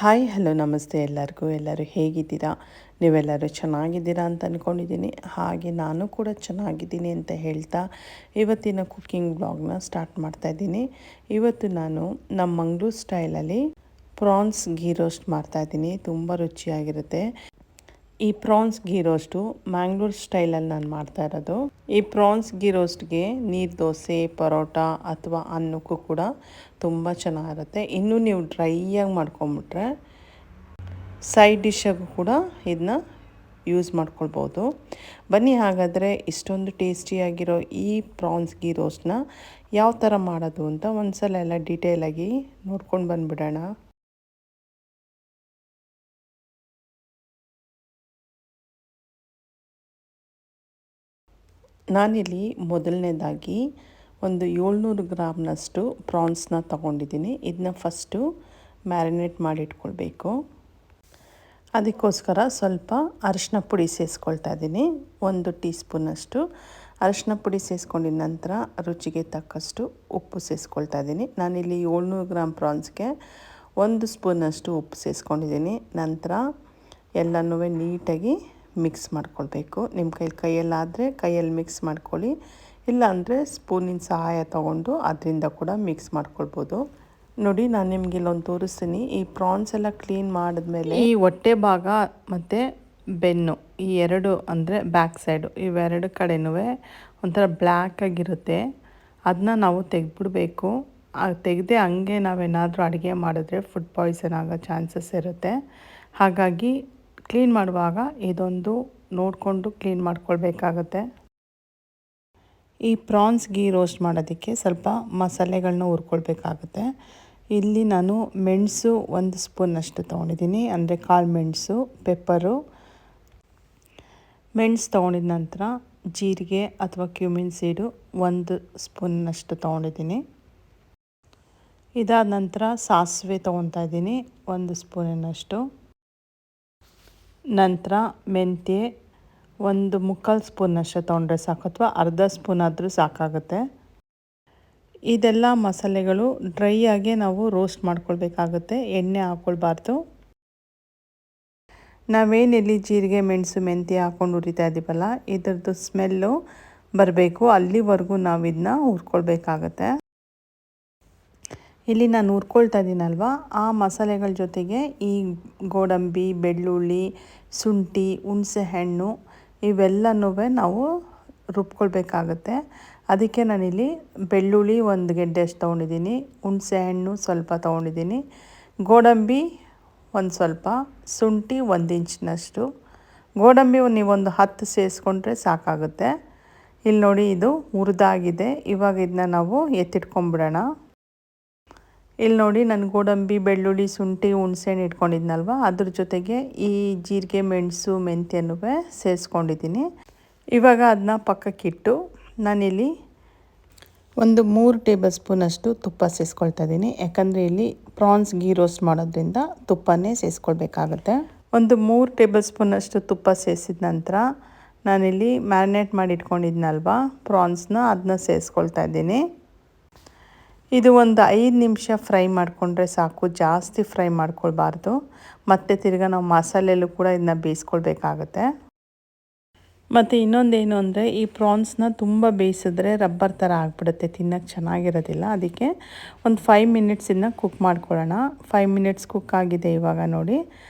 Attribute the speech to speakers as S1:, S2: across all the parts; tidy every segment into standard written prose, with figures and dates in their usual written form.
S1: Hi hello ನಮಸ್ತೆ ಎಲ್ಲರೂ ಹೇಗಿದ್ದೀರಾ? ನೀವೆಲ್ಲರೂ ಚೆನ್ನಾಗಿದ್ದೀರಾ ಅಂತ ಅಂದ್ಕೊಂಡಿದ್ದೀನಿ. ಹಾಗೆ ನಾನು ಕೂಡ ಚೆನ್ನಾಗಿದ್ದೀನಿ ಅಂತ ಹೇಳ್ತಾ ಇವತ್ತಿನ ಕುಕ್ಕಿಂಗ್ ವ್ಲಾಗ್ನ ಸ್ಟಾರ್ಟ್ ಮಾಡ್ತಾಯಿದ್ದೀನಿ. ಇವತ್ತು ನಾನು ನಮ್ಮ ಮಂಗಳೂರು ಸ್ಟೈಲಲ್ಲಿ ಪ್ರಾನ್ಸ್ ಗೀ ರೋಸ್ಟ್ ಮಾಡ್ತಾಯಿದ್ದೀನಿ. ತುಂಬ ರುಚಿಯಾಗಿರುತ್ತೆ. ಈ ಪ್ರಾನ್ಸ್ ಗೀ ರೋಸ್ಟು ಮ್ಯಾಂಗ್ಳೂರ್ ಸ್ಟೈಲಲ್ಲಿ ನಾನು ಮಾಡ್ತಾ ಇರೋದು. ಈ ಪ್ರಾನ್ಸ್ ಗೀ ರೋಸ್ಟ್ಗೆ ನೀರು ದೋಸೆ, ಪರೋಟ ಅಥವಾ ಅನ್ನಕ್ಕೂ ಕೂಡ ತುಂಬ ಚೆನ್ನಾಗಿರುತ್ತೆ. ಇನ್ನೂ ನೀವು ಡ್ರೈಯಾಗಿ ಮಾಡ್ಕೊಂಬಿಟ್ರೆ ಸೈಡ್ ಡಿಶ್ಶಾಗೂ ಕೂಡ ಇದನ್ನ ಯೂಸ್ ಮಾಡ್ಕೊಳ್ಬೋದು. ಬನ್ನಿ ಹಾಗಾದರೆ ಇಷ್ಟೊಂದು ಟೇಸ್ಟಿಯಾಗಿರೋ ಈ ಪ್ರಾನ್ಸ್ ಗೀ ರೋಸ್ಟ್ನ ಯಾವ ಥರ ಮಾಡೋದು ಅಂತ ಒಂದು ಸಲ ಎಲ್ಲ ಡೀಟೇಲಾಗಿ ನೋಡ್ಕೊಂಡು ಬಂದುಬಿಡೋಣ. ನಾನಿಲ್ಲಿ ಮೊದಲನೇದಾಗಿ ಒಂದು 700 ಗ್ರಾಮ್ನಷ್ಟು ಪ್ರಾನ್ಸ್ನ ತೊಗೊಂಡಿದ್ದೀನಿ. ಇದನ್ನ ಫಸ್ಟು ಮ್ಯಾರಿನೇಟ್ ಮಾಡಿ ಇಟ್ಕೊಳ್ಬೇಕು. ಅದಕ್ಕೋಸ್ಕರ ಸ್ವಲ್ಪ ಅರಿಶಿನ ಪುಡಿ ಸೇರಿಸ್ಕೊಳ್ತಾ ಇದ್ದೀನಿ. 1 ಟೀ ಸ್ಪೂನಷ್ಟು ಅರಿಶಿನ ಪುಡಿ ಸೇರಿಸ್ಕೊಂಡಿದ ನಂತರ ರುಚಿಗೆ ತಕ್ಕಷ್ಟು ಉಪ್ಪು ಸೇರಿಸ್ಕೊಳ್ತಾ ಇದ್ದೀನಿ. ನಾನಿಲ್ಲಿ 700 ಗ್ರಾಮ್ ಪ್ರಾನ್ಸ್ಗೆ 1 ಸ್ಪೂನಷ್ಟು ಉಪ್ಪು ಸೇರಿಸ್ಕೊಂಡಿದ್ದೀನಿ. ನಂತರ ಎಲ್ಲನೂ ನೀಟಾಗಿ ಮಿಕ್ಸ್ ಮಾಡ್ಕೊಳ್ಬೇಕು. ನಿಮ್ಮ ಕೈಯಲ್ಲಾದರೆ ಕೈಯಲ್ಲಿ ಮಿಕ್ಸ್ ಮಾಡ್ಕೊಳ್ಳಿ, ಇಲ್ಲಾಂದರೆ ಸ್ಪೂನಿನ ಸಹಾಯ ತೊಗೊಂಡು ಅದರಿಂದ ಕೂಡ ಮಿಕ್ಸ್ ಮಾಡ್ಕೊಳ್ಬೋದು. ನೋಡಿ, ನಾನು ನಿಮಗೆ ಇಲ್ಲೊಂದು ತೋರಿಸ್ತೀನಿ. ಈ ಪ್ರಾನ್ಸ್ ಎಲ್ಲ ಕ್ಲೀನ್ ಮಾಡಿದ್ಮೇಲೆ ಈ ಹೊಟ್ಟೆ ಭಾಗ ಮತ್ತು ಬೆನ್ನು, ಈ ಎರಡು ಅಂದರೆ ಬ್ಯಾಕ್ ಸೈಡು, ಇವೆರಡು ಕಡೆನೂ ಒಂಥರ ಬ್ಲ್ಯಾಕ್ ಆಗಿರುತ್ತೆ. ಅದನ್ನ ನಾವು ತೆಗೆದ್ಬಿಡ್ಬೇಕು. ತೆಗೆದೇ ಹಂಗೆ ನಾವೇನಾದರೂ ಅಡುಗೆ ಮಾಡಿದ್ರೆ ಫುಡ್ ಪಾಯ್ಸನ್ ಆಗೋ ಚಾನ್ಸಸ್ ಇರುತ್ತೆ. ಹಾಗಾಗಿ ಕ್ಲೀನ್ ಮಾಡುವಾಗ ಇದೊಂದು ನೋಡಿಕೊಂಡು ಕ್ಲೀನ್ ಮಾಡ್ಕೊಳ್ಬೇಕಾಗತ್ತೆ. ಈ ಪ್ರಾನ್ಸ್ ಗೀ ರೋಸ್ಟ್ ಮಾಡೋದಕ್ಕೆ ಸ್ವಲ್ಪ ಮಸಾಲೆಗಳನ್ನ ಹುರ್ಕೊಳ್ಬೇಕಾಗುತ್ತೆ. ಇಲ್ಲಿ ನಾನು ಮೆಣಸು 1 ಸ್ಪೂನಷ್ಟು ತೊಗೊಂಡಿದ್ದೀನಿ, ಅಂದರೆ ಕಾಳು ಮೆಣಸು, ಪೆಪ್ಪರು, ಮೆಣಸು ತೊಗೊಂಡಿದ ನಂತರ ಜೀರಿಗೆ ಅಥವಾ ಕ್ಯೂಮಿನ್ ಸೀಡು 1 ಸ್ಪೂನಷ್ಟು ತೊಗೊಂಡಿದ್ದೀನಿ. ಇದಾದ ನಂತರ ಸಾಸಿವೆ ತೊಗೊತಾ ಇದ್ದೀನಿ 1 ಸ್ಪೂನಿನಷ್ಟು. ನಂತರ ಮೆಂತ್ಯ 1/4 ಸ್ಪೂನಷ್ಟು ತೊಗೊಂಡ್ರೆ ಸಾಕು, ಅಥವಾ ಅರ್ಧ ಸ್ಪೂನ್ ಆದರೂ ಸಾಕಾಗುತ್ತೆ. ಇದೆಲ್ಲ ಮಸಾಲೆಗಳು ಡ್ರೈ ಆಗಿ ನಾವು ರೋಸ್ಟ್ ಮಾಡ್ಕೊಳ್ಬೇಕಾಗುತ್ತೆ, ಎಣ್ಣೆ ಹಾಕ್ಕೊಳ್ಬಾರ್ದು. ನಾವೇನಿಲ್ಲಿ ಜೀರಿಗೆ, ಮೆಣಸು, ಮೆಂತ್ಯ ಹಾಕ್ಕೊಂಡು ಹುರಿತಾ ಇದ್ದೀವಲ್ಲ, ಇದರದ್ದು ಸ್ಮೆಲ್ಲು ಬರಬೇಕು. ಅಲ್ಲಿವರೆಗೂ ನಾವು ಇದನ್ನ ಹುರ್ಕೊಳ್ಬೇಕಾಗತ್ತೆ. ಇಲ್ಲಿ ನಾನು ಹುರ್ಕೊಳ್ತಾ ಇದ್ದೀನಲ್ವ, ಆ ಮಸಾಲೆಗಳ ಜೊತೆಗೆ ಈ ಗೋಡಂಬಿ, ಬೆಳ್ಳುಳ್ಳಿ, ಶುಂಠಿ, ಹುಣಸೆಹಣ್ಣು ಇವೆಲ್ಲನೂ ನಾವು ರುಬ್ಕೊಳ್ಬೇಕಾಗತ್ತೆ. ಅದಕ್ಕೆ ನಾನಿಲ್ಲಿ ಬೆಳ್ಳುಳ್ಳಿ 1 ಗೆಡ್ಡೆಯಷ್ಟು ತೊಗೊಂಡಿದ್ದೀನಿ, ಹುಣಸೆಹಣ್ಣು ಸ್ವಲ್ಪ ತೊಗೊಂಡಿದ್ದೀನಿ, ಗೋಡಂಬಿ ಒಂದು ಸ್ವಲ್ಪ, ಶುಂಠಿ 1 ಇಂಚಿನಷ್ಟು. ಗೋಡಂಬಿ ನೀವೊಂದು 10 ಸೇರಿಸ್ಕೊಂಡ್ರೆ ಸಾಕಾಗುತ್ತೆ. ಇಲ್ಲಿ ನೋಡಿ, ಇದು ಹುರಿದಾಗಿದೆ. ಇವಾಗ ಇದನ್ನ ನಾವು ಎತ್ತಿಟ್ಕೊಂಡ್ಬಿಡೋಣ. ಇಲ್ಲಿ ನೋಡಿ, ನಾನು ಗೋಡಂಬಿ, ಬೆಳ್ಳುಳ್ಳಿ, ಶುಂಠಿ, ಹುಣಸೆಹಣ್ಣು ಇಟ್ಕೊಂಡಿದ್ನಲ್ವ, ಅದ್ರ ಜೊತೆಗೆ ಈ ಜೀರಿಗೆ, ಮೆಣಸು, ಮೆಂತ್ಯನೂ ಸೇರಿಸ್ಕೊಂಡಿದ್ದೀನಿ. ಇವಾಗ ಅದನ್ನ ಪಕ್ಕಕ್ಕಿಟ್ಟು ನಾನಿಲ್ಲಿ ಒಂದು 3 ಟೇಬಲ್ ಸ್ಪೂನಷ್ಟು ತುಪ್ಪ ಸೇರಿಸ್ಕೊಳ್ತಾ ಇದ್ದೀನಿ. ಯಾಕಂದರೆ ಇಲ್ಲಿ ಪ್ರಾನ್ಸ್ ಗೀ ರೋಸ್ಟ್ ಮಾಡೋದ್ರಿಂದ ತುಪ್ಪನೇ ಸೇರಿಸ್ಕೊಳ್ಬೇಕಾಗತ್ತೆ. ಒಂದು 3 ಟೇಬಲ್ ಸ್ಪೂನಷ್ಟು ತುಪ್ಪ ಸೇರಿಸಿದ ನಂತರ ನಾನಿಲ್ಲಿ ಮ್ಯಾರಿನೇಟ್ ಮಾಡಿ ಇಟ್ಕೊಂಡಿದ್ನಲ್ವ ಪ್ರಾನ್ಸ್ನ, ಅದನ್ನ ಸೇರಿಸ್ಕೊಳ್ತಾ ಇದ್ದೀನಿ. ಇದು ಒಂದು 5 ನಿಮಿಷ ಫ್ರೈ ಮಾಡಿಕೊಂಡ್ರೆ ಸಾಕು, ಜಾಸ್ತಿ ಫ್ರೈ ಮಾಡ್ಕೊಳ್ಬಾರ್ದು. ಮತ್ತು ತಿರ್ಗಿ ನಾವು ಮಸಾಲೆಯಲ್ಲೂ ಕೂಡ ಇದನ್ನ ಬೇಯಿಸ್ಕೊಳ್ಬೇಕಾಗತ್ತೆ. ಮತ್ತು ಇನ್ನೊಂದೇನು ಅಂದರೆ, ಈ ಪ್ರಾನ್ಸ್ನ ತುಂಬ ಬೇಯಿಸಿದ್ರೆ ರಬ್ಬರ್ ಥರ ಆಗಿಬಿಡುತ್ತೆ, ತಿನ್ನೋಕ್ಕೆ ಚೆನ್ನಾಗಿರೋದಿಲ್ಲ. ಅದಕ್ಕೆ ಒಂದು 5 ಮಿನಿಟ್ಸ್ ಇದನ್ನ ಕುಕ್ ಮಾಡ್ಕೊಳ್ಳೋಣ. 5 ಮಿನಿಟ್ಸ್ ಕುಕ್ ಆಗಿದೆ. ಇವಾಗ ನೋಡಿ,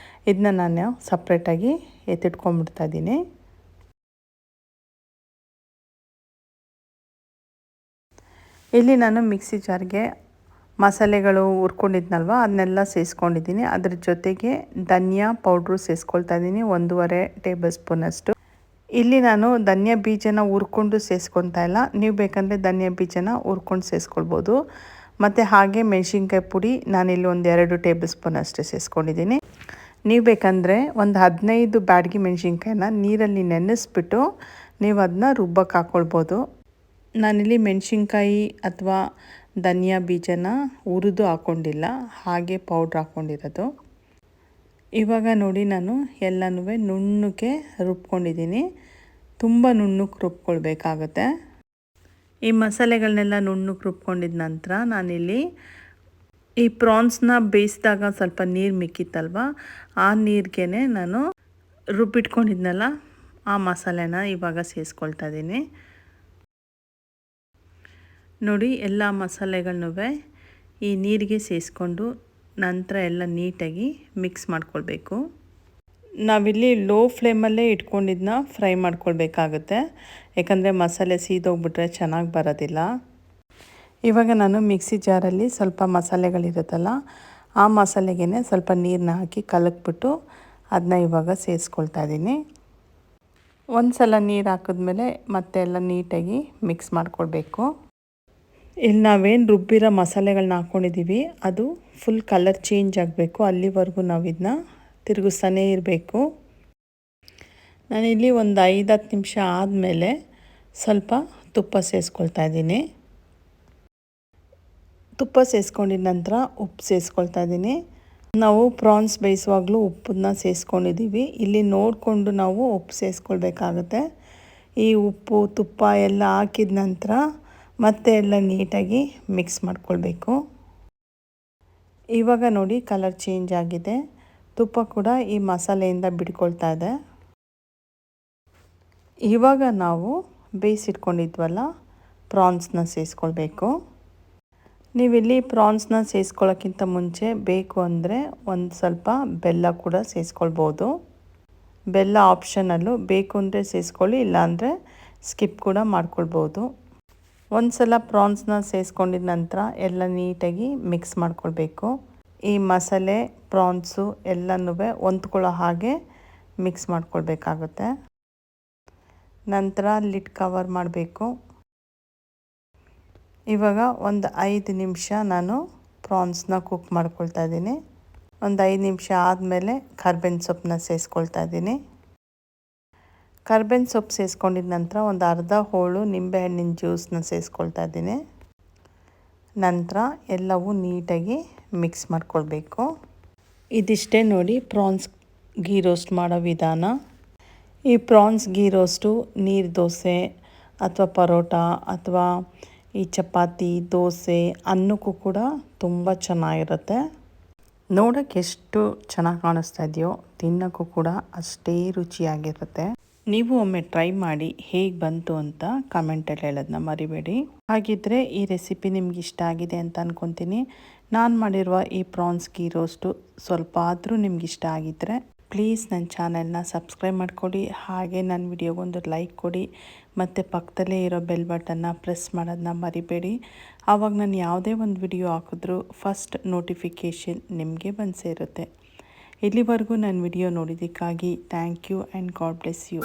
S1: ಇದನ್ನ ನಾನು ಸಪ್ರೇಟಾಗಿ ಎತ್ತಿಟ್ಕೊಂಡ್ಬಿಡ್ತಾ ಇದ್ದೀನಿ. ಇಲ್ಲಿ ನಾನು ಮಿಕ್ಸಿ ಜಾರ್ಗೆ ಮಸಾಲೆಗಳು ಹುರ್ಕೊಂಡಿದ್ನಲ್ವ, ಅದನ್ನೆಲ್ಲ ಸೇರಿಸ್ಕೊಂಡಿದ್ದೀನಿ. ಅದ್ರ ಜೊತೆಗೆ ಧನಿಯಾ ಪೌಡ್ರು ಸೇರಿಸ್ಕೊಳ್ತಾ ಇದ್ದೀನಿ 1.5 ಟೇಬಲ್ ಸ್ಪೂನಷ್ಟು. ಇಲ್ಲಿ ನಾನು ಧನಿಯಾ ಬೀಜನ ಹುರ್ಕೊಂಡು ಸೇರಿಸ್ಕೊತಾ ಇಲ್ಲ, ನೀವು ಬೇಕಂದರೆ ಧನಿಯಾ ಬೀಜನ ಹುರ್ಕೊಂಡು ಸೇರಿಸ್ಕೊಳ್ಬೋದು. ಮತ್ತು ಹಾಗೆ ಮೆಣಸಿನ್ಕಾಯಿ ಪುಡಿ ನಾನಿಲ್ಲಿ 2 ಟೇಬಲ್ ಸ್ಪೂನಷ್ಟು ಸೇರಿಸ್ಕೊಂಡಿದ್ದೀನಿ. ನೀವು ಬೇಕಂದರೆ ಒಂದು 15 ಬ್ಯಾಡಗಿ ಮೆಣಸಿನ್ಕಾಯಿನ ನೀರಲ್ಲಿ ನೆನೆಸ್ಬಿಟ್ಟು ನೀವು ಅದನ್ನ ರುಬ್ಬಕ್ಕೆ ಹಾಕ್ಕೊಳ್ಬೋದು. ನಾನಿಲ್ಲಿ ಮೆಣಸಿನ್ಕಾಯಿ ಅಥವಾ ಧನಿಯಾ ಬೀಜನ ಹುರಿದು ಹಾಕ್ಕೊಂಡಿಲ್ಲ, ಹಾಗೆ ಪೌಡ್ರ್ ಹಾಕ್ಕೊಂಡಿರೋದು. ಇವಾಗ ನೋಡಿ, ನಾನು ಎಲ್ಲನೂ ನುಣ್ಣಗೆ ರುಬ್ಕೊಂಡಿದ್ದೀನಿ. ತುಂಬ ನುಣ್ಣಗೆ ರುಬ್ಕೊಳ್ಬೇಕಾಗತ್ತೆ. ಈ ಮಸಾಲೆಗಳನ್ನೆಲ್ಲ ನುಣ್ಣಗೆ ರುಬ್ಕೊಂಡಿದ ನಂತರ ನಾನಿಲ್ಲಿ ಈ ಪ್ರಾನ್ಸ್ನ ಬೇಯಿಸಿದಾಗ ಸ್ವಲ್ಪ ನೀರು ಮಿಕ್ಕಿತ್ತಲ್ವ, ಆ ನೀರಿಗೆ ನಾನು ರುಬ್ಬಿಟ್ಕೊಂಡಿದ್ನಲ್ಲ ಆ ಮಸಾಲೆನ ಇವಾಗ ಸೇರಿಸ್ಕೊಳ್ತಾ ಇದ್ದೀನಿ. ನೋಡಿ, ಎಲ್ಲ ಮಸಾಲೆಗಳನ್ನೂ ಈ ನೀರಿಗೆ ಸೇರಿಸ್ಕೊಂಡು ನಂತರ ಎಲ್ಲ ನೀಟಾಗಿ ಮಿಕ್ಸ್ ಮಾಡ್ಕೊಳ್ಬೇಕು. ನಾವಿಲ್ಲಿ ಲೋ ಫ್ಲೇಮಲ್ಲೇ ಇಟ್ಕೊಂಡಿದ್ದನ್ನ ಫ್ರೈ ಮಾಡ್ಕೊಳ್ಬೇಕಾಗುತ್ತೆ, ಯಾಕಂದರೆ ಮಸಾಲೆ ಸೀದೋಗ್ಬಿಟ್ರೆ ಚೆನ್ನಾಗಿ ಬರೋದಿಲ್ಲ. ಇವಾಗ ನಾನು ಮಿಕ್ಸಿ ಜಾರಲ್ಲಿ ಸ್ವಲ್ಪ ಮಸಾಲೆಗಳಿರುತ್ತಲ್ಲ, ಆ ಮಸಾಲೆಗೆ ಸ್ವಲ್ಪ ನೀರನ್ನ ಹಾಕಿ ಕಲಕ್ಬಿಟ್ಟು ಅದನ್ನ ಇವಾಗ ಸೇರಿಸ್ಕೊಳ್ತಾ ಇದ್ದೀನಿ. ಒಂದು ಸಲ ನೀರು ಹಾಕಿದ್ಮೇಲೆ ಮತ್ತೆ ಎಲ್ಲ ನೀಟಾಗಿ ಮಿಕ್ಸ್ ಮಾಡ್ಕೊಳ್ಬೇಕು. ಇಲ್ಲಿ ನಾವೇನು ರುಬ್ಬಿರೋ ಮಸಾಲೆಗಳನ್ನ ಹಾಕ್ಕೊಂಡಿದ್ದೀವಿ ಅದು ಫುಲ್ ಕಲರ್ ಚೇಂಜ್ ಆಗಬೇಕು, ಅಲ್ಲಿವರೆಗೂ ನಾವು ಇದನ್ನ ತಿರುಗಿಸ್ತಾನೇ ಇರಬೇಕು. ನಾನಿಲ್ಲಿ ಒಂದು 5-10 ನಿಮಿಷ ಆದಮೇಲೆ ಸ್ವಲ್ಪ ತುಪ್ಪ ಸೇರಿಸ್ಕೊಳ್ತಾ ಇದ್ದೀನಿ. ತುಪ್ಪ ಸೇರಿಸ್ಕೊಂಡಿದ ನಂತರ ಉಪ್ಪು ಸೇರಿಸ್ಕೊಳ್ತಾ ಇದ್ದೀನಿ. ನಾವು ಪ್ರಾನ್ಸ್ ಬೇಯಿಸುವಾಗಲೂ ಉಪ್ಪನ್ನ ಸೇರಿಸ್ಕೊಂಡಿದ್ದೀವಿ, ಇಲ್ಲಿ ನೋಡಿಕೊಂಡು ನಾವು ಉಪ್ಪು ಸೇರಿಸ್ಕೊಳ್ಬೇಕಾಗುತ್ತೆ. ಈ ಉಪ್ಪು ತುಪ್ಪ ಎಲ್ಲ ಹಾಕಿದ ನಂತರ ಮತ್ತೆ ಎಲ್ಲ ನೀಟಾಗಿ ಮಿಕ್ಸ್ ಮಾಡ್ಕೊಳ್ಬೇಕು. ಇವಾಗ ನೋಡಿ ಕಲರ್ ಚೇಂಜ್ ಆಗಿದೆ, ತುಪ್ಪ ಕೂಡ ಈ ಮಸಾಲೆಯಿಂದ ಬಿಡ್ಕೊಳ್ತಾ ಇದೆ. ಇವಾಗ ನಾವು ಬೇಯಿಸಿಟ್ಕೊಂಡಿದ್ವಲ್ಲ ಪ್ರಾನ್ಸ್ನ ಸೇರಿಸ್ಕೊಳ್ಬೇಕು. ನೀವಿಲ್ಲಿ ಪ್ರಾನ್ಸ್ನ ಸೇರಿಸ್ಕೊಳ್ಳೋಕ್ಕಿಂತ ಮುಂಚೆ ಬೇಕು ಅಂದರೆ ಒಂದು ಸ್ವಲ್ಪ ಬೆಲ್ಲ ಕೂಡ ಸೇರಿಸ್ಕೊಳ್ಬೋದು. ಬೆಲ್ಲ ಆಪ್ಷನಲ್ಲು, ಬೇಕು ಅಂದರೆ ಸೇರಿಸ್ಕೊಳ್ಳಿ, ಇಲ್ಲಾಂದರೆ ಸ್ಕಿಪ್ ಕೂಡ ಮಾಡ್ಕೊಳ್ಬೋದು. ಒಂದು ಸಲ ಪ್ರಾನ್ಸ್ನ ಸೇರಿಸ್ಕೊಂಡಿದ ನಂತರ ಎಲ್ಲ ನೀಟಾಗಿ ಮಿಕ್ಸ್ ಮಾಡ್ಕೊಳ್ಬೇಕು. ಈ ಮಸಾಲೆ ಪ್ರಾನ್ಸು ಎಲ್ಲನೂ ಹೊಂದ್ಕೊಳ್ಳೋ ಹಾಗೆ ಮಿಕ್ಸ್ ಮಾಡ್ಕೊಳ್ಬೇಕಾಗುತ್ತೆ. ನಂತರ ಲಿಡ್ ಕವರ್ ಮಾಡಬೇಕು. ಇವಾಗ ಒಂದು 5 ನಿಮಿಷ ನಾನು ಪ್ರಾನ್ಸ್ನ ಕುಕ್ ಮಾಡ್ಕೊಳ್ತಾ ಇದ್ದೀನಿ. ಒಂದು 5 ನಿಮಿಷ ಆದಮೇಲೆ ಕರ್ಬೇವಿನ ಸೊಪ್ಪನ್ನ ಸೇರಿಸ್ಕೊಳ್ತಾ ಇದ್ದೀನಿ. ಕರ್ಬೇವಿನ ಸೊಪ್ಪು ಸೇರಿಸ್ಕೊಂಡಿದ ನಂತರ ಒಂದು ಅರ್ಧ ಹೋಳು ನಿಂಬೆಹಣ್ಣಿನ ಜ್ಯೂಸನ್ನ ಸೇರಿಸ್ಕೊಳ್ತಾ ಇದ್ದೀನಿ. ನಂತರ ಎಲ್ಲವೂ ನೀಟಾಗಿ ಮಿಕ್ಸ್ ಮಾಡ್ಕೊಳ್ಬೇಕು. ಇದಿಷ್ಟೇ ನೋಡಿ ಪ್ರಾನ್ಸ್ ಗೀ ರೋಸ್ಟ್ ಮಾಡೋ ವಿಧಾನ. ಈ ಪ್ರಾನ್ಸ್ ಗೀ ರೋಸ್ಟು ನೀರು ದೋಸೆ ಅಥವಾ ಪರೋಟ ಅಥವಾ ಈ ಚಪಾತಿ ದೋಸೆ ಅನ್ನಕ್ಕೂ ಕೂಡ ತುಂಬ ಚೆನ್ನಾಗಿರುತ್ತೆ. ನೋಡೋಕ್ಕೆ ಎಷ್ಟು ಚೆನ್ನಾಗಿ ಕಾಣಿಸ್ತಾ ಇದೆಯೋ ತಿನ್ನೋಕ್ಕೂ ಕೂಡ ಅಷ್ಟೇ ರುಚಿಯಾಗಿರುತ್ತೆ. ನೀವು ಒಮ್ಮೆ ಟ್ರೈ ಮಾಡಿ ಹೇಗೆ ಬಂತು ಅಂತ ಕಮೆಂಟಲ್ಲಿ ಹೇಳೋದನ್ನ ಮರಿಬೇಡಿ. ಹಾಗಿದ್ದರೆ ಈ ರೆಸಿಪಿ ನಿಮ್ಗೆ ಇಷ್ಟ ಆಗಿದೆ ಅಂತ ಅಂದ್ಕೊತೀನಿ. ನಾನು ಮಾಡಿರುವ ಈ ಪ್ರಾನ್ಸ್ ಗೀ ರೋಸ್ಟು ಸ್ವಲ್ಪ ಆದರೂ ನಿಮ್ಗೆ ಇಷ್ಟ ಆಗಿದ್ದರೆ ಪ್ಲೀಸ್ ನನ್ನ ಚಾನೆಲ್ನ ಸಬ್ಸ್ಕ್ರೈಬ್ ಮಾಡ್ಕೊಳ್ಳಿ, ಹಾಗೆ ನನ್ನ ವಿಡಿಯೋಗೊಂದು ಲೈಕ್ ಕೊಡಿ, ಮತ್ತು ಪಕ್ಕದಲ್ಲೇ ಇರೋ ಬೆಲ್ ಬಟನ್ನ ಪ್ರೆಸ್ ಮಾಡೋದನ್ನ ಮರಿಬೇಡಿ. ಆವಾಗ ನಾನು ಯಾವುದೇ ಒಂದು ವಿಡಿಯೋ ಹಾಕಿದ್ರೂ ಫಸ್ಟ್ ನೋಟಿಫಿಕೇಷನ್ ನಿಮಗೆ ಬಂದು ಸೇರುತ್ತೆ. ಇಲ್ಲಿವರೆಗೂ ನನ್ನ ವಿಡಿಯೋ ನೋಡಿದ್ದಕ್ಕಾಗಿ thank you and God bless you.